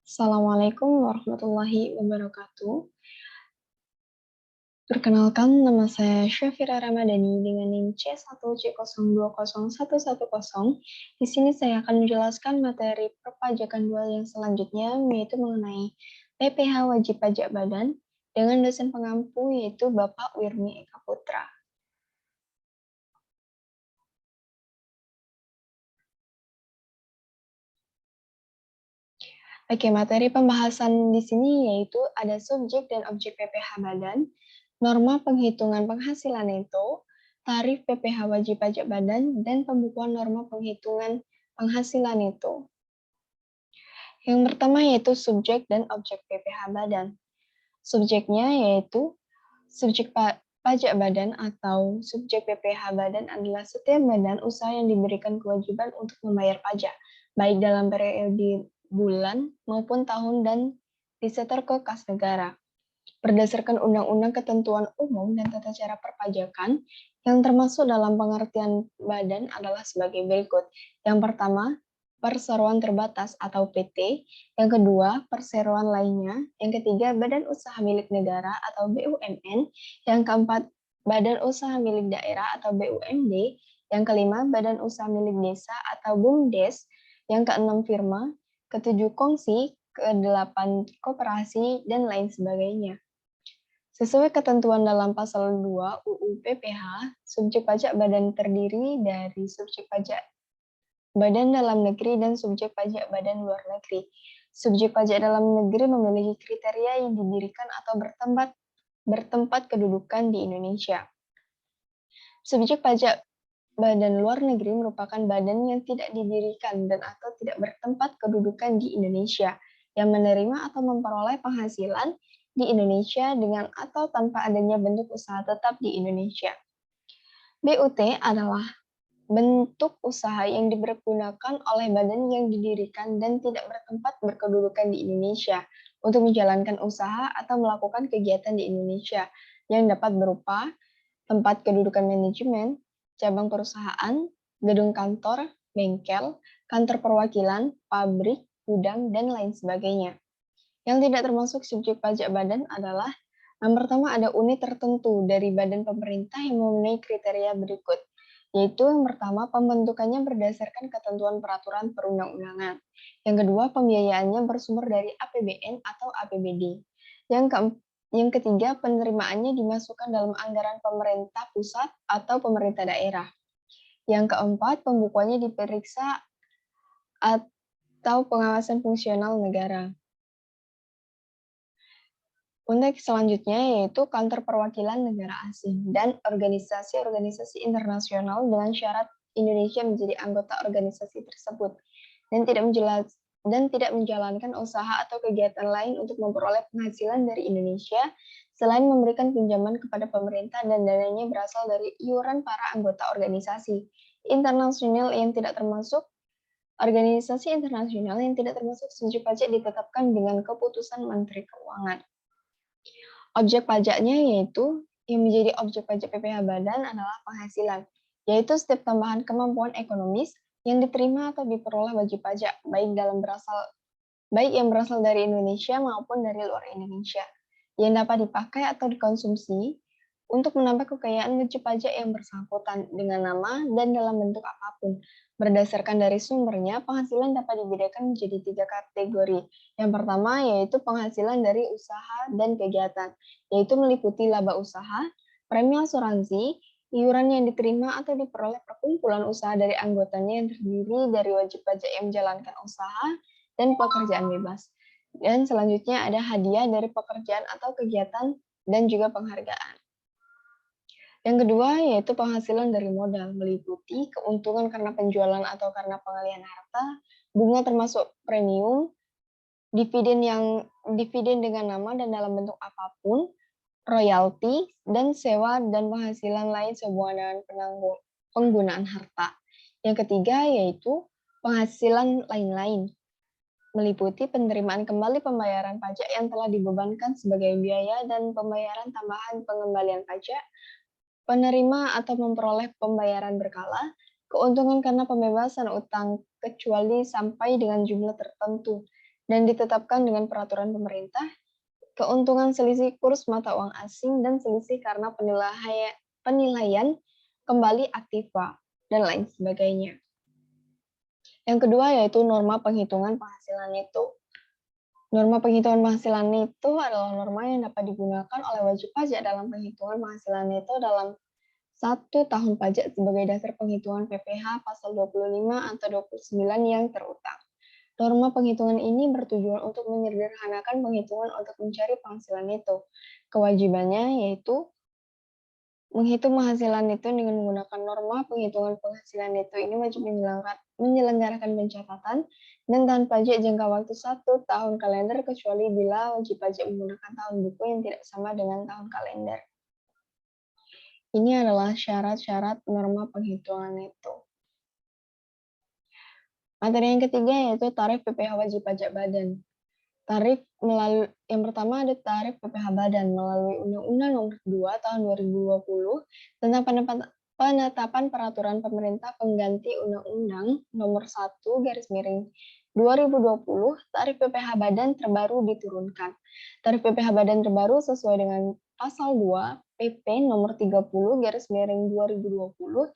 Assalamualaikum warahmatullahi wabarakatuh. Perkenalkan, nama saya Syafira Ramadhani dengan NIM C1C020110. Di sini saya akan menjelaskan materi perpajakan dual yang selanjutnya, yaitu mengenai PPh wajib pajak badan dengan dosen pengampu yaitu Bapak Wirmi Eka Putra. Oke, materi pembahasan di sini yaitu ada subjek dan objek PPh badan, norma penghitungan penghasilan neto, tarif PPh wajib pajak badan, dan pembukuan norma penghitungan penghasilan neto. Yang pertama yaitu subjek dan objek PPh badan. Subjeknya yaitu subjek pajak badan atau subjek PPh badan adalah setiap badan usaha yang diberikan kewajiban untuk membayar pajak, baik dalam periode bulan maupun tahun dan disetor ke kas negara. Berdasarkan Undang-Undang Ketentuan Umum dan Tata Cara Perpajakan, yang termasuk dalam pengertian badan adalah sebagai berikut. Yang pertama, perseroan terbatas atau PT. Yang kedua, perseroan lainnya. Yang ketiga, badan usaha milik negara atau BUMN. Yang keempat, badan usaha milik daerah atau BUMD. Yang kelima, badan usaha milik desa atau BUMDes. Yang keenam, firma. Ketujuh, kongsi. Kedelapan, koperasi, dan lain sebagainya. Sesuai ketentuan dalam pasal 2 UU PPh, subjek pajak badan terdiri dari subjek pajak badan dalam negeri dan subjek pajak badan luar negeri. Subjek pajak dalam negeri memiliki kriteria yang didirikan atau bertempat kedudukan di Indonesia. Subjek pajak badan luar negeri merupakan badan yang tidak didirikan dan atau tidak bertempat kedudukan di Indonesia, yang menerima atau memperoleh penghasilan di Indonesia dengan atau tanpa adanya bentuk usaha tetap di Indonesia. BUT adalah bentuk usaha yang dipergunakan oleh badan yang didirikan dan tidak bertempat berkedudukan di Indonesia untuk menjalankan usaha atau melakukan kegiatan di Indonesia yang dapat berupa tempat kedudukan manajemen, cabang perusahaan, gedung kantor, bengkel, kantor perwakilan, pabrik, gudang, dan lain sebagainya. Yang tidak termasuk subjek pajak badan adalah yang pertama ada unit tertentu dari badan pemerintah yang memenuhi kriteria berikut, yaitu yang pertama pembentukannya berdasarkan ketentuan peraturan perundang-undangan. Yang kedua pembiayaannya bersumber dari APBN atau APBD. Yang ketiga penerimaannya dimasukkan dalam anggaran pemerintah pusat atau pemerintah daerah. Yang keempat pembukuannya diperiksa atau pengawasan fungsional negara. Untuk selanjutnya yaitu kantor perwakilan negara asing dan organisasi-organisasi internasional dengan syarat Indonesia menjadi anggota organisasi tersebut dan tidak menjalankan usaha atau kegiatan lain untuk memperoleh penghasilan dari Indonesia selain memberikan pinjaman kepada pemerintah dan dananya berasal dari iuran para anggota organisasi internasional yang tidak termasuk subjek pajak ditetapkan dengan keputusan Menteri Keuangan. Objek pajaknya yaitu yang menjadi objek pajak PPh badan adalah penghasilan, yaitu setiap tambahan kemampuan ekonomis yang diterima atau diperoleh wajib pajak, baik yang berasal dari Indonesia maupun dari luar Indonesia, yang dapat dipakai atau dikonsumsi untuk menambah kekayaan wajib pajak yang bersangkutan dengan nama dan dalam bentuk apapun. Berdasarkan dari sumbernya, penghasilan dapat dibedakan menjadi 3 kategori. Yang pertama yaitu penghasilan dari usaha dan kegiatan, yaitu meliputi laba usaha, premi asuransi, iuran yang diterima atau diperoleh perkumpulan usaha dari anggotanya yang terdiri dari wajib pajak yang menjalankan usaha dan pekerjaan bebas. Dan selanjutnya ada hadiah dari pekerjaan atau kegiatan dan juga penghargaan. Yang kedua yaitu penghasilan dari modal, meliputi keuntungan karena penjualan atau karena pengalihan harta, bunga termasuk premium, dividen dengan nama dan dalam bentuk apapun, royalti, dan sewa dan penghasilan lain sehubungan dengan penggunaan harta. Yang ketiga yaitu penghasilan lain-lain, meliputi penerimaan kembali pembayaran pajak yang telah dibebankan sebagai biaya dan pembayaran tambahan pengembalian pajak, penerima atau memperoleh pembayaran berkala, keuntungan karena pembebasan utang kecuali sampai dengan jumlah tertentu, dan ditetapkan dengan peraturan pemerintah, keuntungan selisih kurs mata uang asing dan selisih karena penilaian kembali aktiva, dan lain sebagainya. Yang kedua yaitu norma penghitungan penghasilan neto. Norma penghitungan penghasilan neto adalah norma yang dapat digunakan oleh wajib pajak dalam penghitungan penghasilan neto dalam 1 tahun pajak sebagai dasar penghitungan PPh pasal 25 atau 29 yang terutang. Norma penghitungan ini bertujuan untuk menyederhanakan penghitungan untuk mencari penghasilan neto. Kewajibannya yaitu menghitung penghasilan neto dengan menggunakan norma penghitungan penghasilan neto ini wajib menyelenggarakan pencatatan dan tahan pajak jangka waktu 1 tahun kalender kecuali bila wajib pajak menggunakan tahun buku yang tidak sama dengan tahun kalender. Ini adalah syarat-syarat norma penghitungan neto. Materi yang ketiga yaitu tarif PPh wajib pajak badan. Yang pertama ada tarif PPh badan melalui Undang-Undang Nomor 2 Tahun 2020 tentang penetapan peraturan pemerintah pengganti Undang-Undang Nomor 1/2020 tarif PPh badan terbaru diturunkan. Tarif PPh badan terbaru sesuai dengan Pasal 2 PP Nomor 30/2020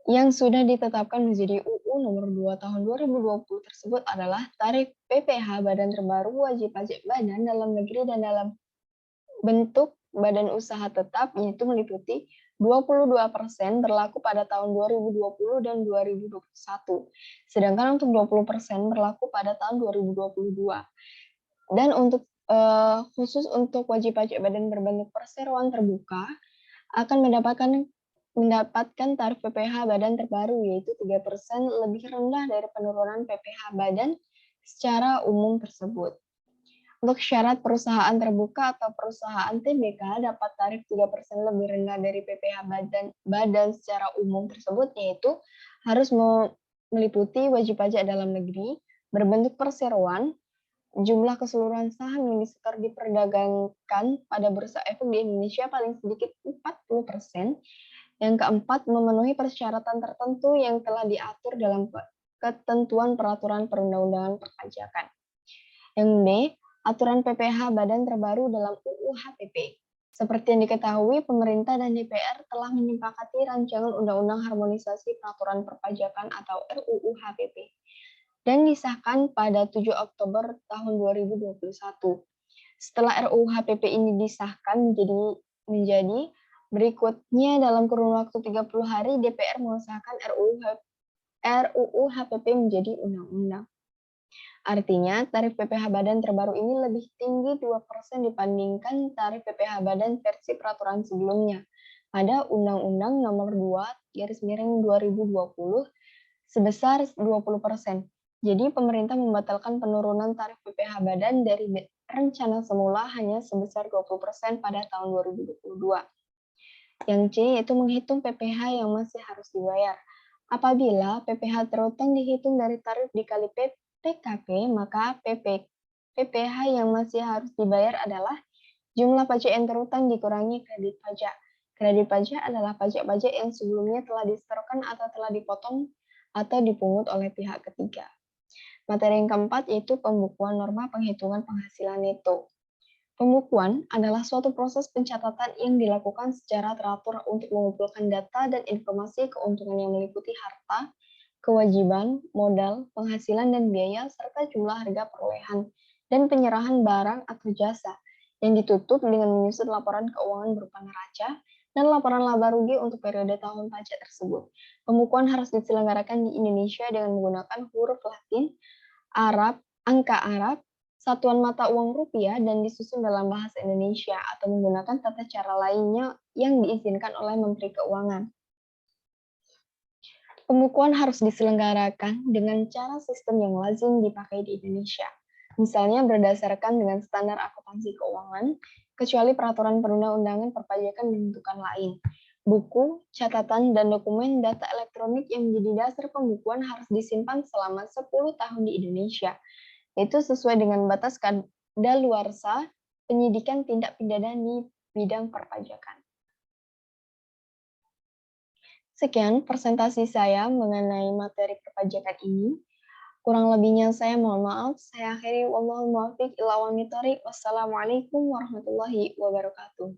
yang sudah ditetapkan menjadi UU Nomor 2 Tahun 2020 tersebut adalah tarif PPh badan terbaru wajib pajak badan dalam negeri dan dalam bentuk badan usaha tetap, yaitu meliputi 22% berlaku pada tahun 2020 dan 2021, sedangkan untuk 20% berlaku pada tahun 2022. Dan untuk khusus untuk wajib pajak badan berbentuk perseroan terbuka akan mendapatkan tarif PPh badan terbaru yaitu 3% lebih rendah dari penurunan PPh badan secara umum tersebut. Untuk syarat perusahaan terbuka atau perusahaan TBK dapat tarif 3% lebih rendah dari PPh badan secara umum tersebut, yaitu harus meliputi wajib pajak dalam negeri, berbentuk perseroan, jumlah keseluruhan saham yang disetor diperdagangkan pada bursa efek di Indonesia paling sedikit 40%. Yang keempat, memenuhi persyaratan tertentu yang telah diatur dalam ketentuan peraturan perundang-undangan perpajakan. Yang B, aturan PPh badan terbaru dalam UU HPP. Seperti yang diketahui, pemerintah dan DPR telah menyepakati rancangan Undang-Undang Harmonisasi Peraturan Perpajakan atau RUU HPP dan disahkan pada 7 Oktober tahun 2021. Setelah RUU HPP ini disahkan menjadi berikutnya dalam kurun waktu 30 hari DPR mengesahkan RUU HPP menjadi undang-undang. Artinya, tarif PPh badan terbaru ini lebih tinggi 2% dibandingkan tarif PPh badan versi peraturan sebelumnya pada Undang-Undang Nomor 2/2020 sebesar 20%. Jadi, pemerintah membatalkan penurunan tarif PPh badan dari rencana semula hanya sebesar 20% pada tahun 2022. Yang C yaitu menghitung PPh yang masih harus dibayar. Apabila PPh terutang dihitung dari tarif dikali PKP, maka PPh yang masih harus dibayar adalah jumlah pajak yang terutang dikurangi kredit pajak. Kredit pajak adalah pajak-pajak yang sebelumnya telah disetorkan atau telah dipotong atau dipungut oleh pihak ketiga. Materi yang keempat yaitu pembukuan norma penghitungan penghasilan neto. Pembukuan adalah suatu proses pencatatan yang dilakukan secara teratur untuk mengumpulkan data dan informasi keuntungan yang meliputi harta, kewajiban, modal, penghasilan dan biaya, serta jumlah harga perolehan dan penyerahan barang atau jasa yang ditutup dengan menyusun laporan keuangan berupa neraca dan laporan laba rugi untuk periode tahun pajak tersebut. Pembukuan harus diselenggarakan di Indonesia dengan menggunakan huruf Latin, Arab, angka Arab, satuan mata uang rupiah, dan disusun dalam bahasa Indonesia atau menggunakan tata cara lainnya yang diizinkan oleh Menteri Keuangan. Pembukuan harus diselenggarakan dengan cara sistem yang lazim dipakai di Indonesia, misalnya berdasarkan dengan standar akuntansi keuangan, kecuali peraturan perundang-undangan perpajakan menentukan lain. Buku, catatan, dan dokumen data elektronik yang menjadi dasar pembukuan harus disimpan selama 10 tahun di Indonesia, yaitu sesuai dengan batas kadaluarsa penyidikan tindak pidana di bidang perpajakan. Sekian presentasi saya mengenai materi perpajakan ini. Kurang lebihnya saya mohon maaf. Saya akhiri wallahul muwaffiq ila aqwamit thoriq. Wassalamualaikum warahmatullahi wabarakatuh.